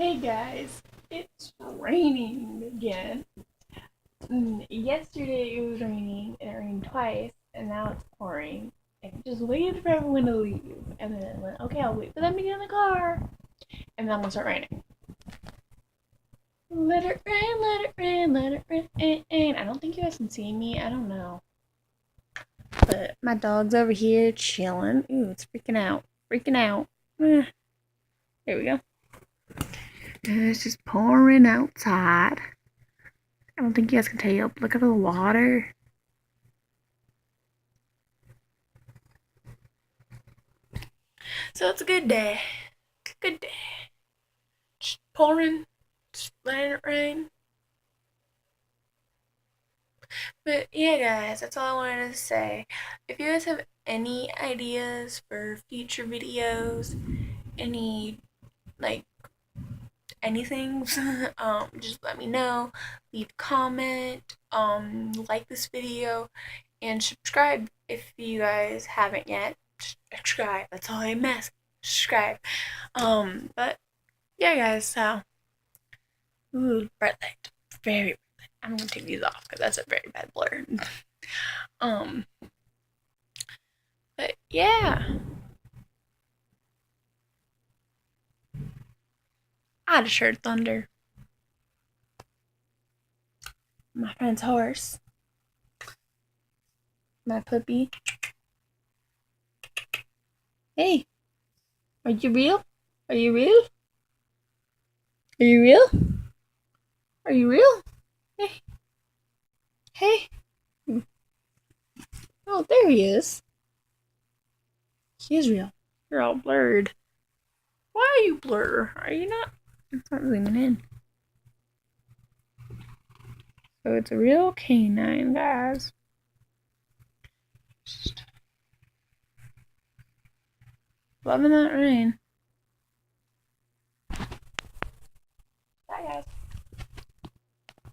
Hey guys, it's raining again. Yesterday it was raining and it rained twice, and now it's pouring. And just waited for everyone to leave, and then it went, okay, I'll wait for them to get in the car, and then it'll start raining. Let it rain, let it rain, let it rain. I don't think you guys can see me. I don't know, but my dog's over here chilling. Ooh, it's freaking out, freaking out. There we go. It's just pouring outside. I don't think you guys can tell. Look at the water. So it's a good day. Good day. Just pouring, just letting it rain. But yeah, guys, that's all I wanted to say. If you guys have any ideas for future videos, any like anything, just let me know. Leave a comment, like this video, and subscribe if you guys haven't yet. Subscribe. That's all I'm asking. Subscribe. But yeah, guys. So, ooh, bright light, very bright light. I'm gonna take these off because that's a very bad blur. um, but yeah, I just heard thunder. My friend's horse. My puppy. Hey, are you real? Are you real? Are you real? Are you real? Hey, hey. Oh, there he is. He is real. You're all blurred. Why are you blur? Are you not? It's not zooming in. So it's a real canine, guys. Just loving that rain. Bye, guys.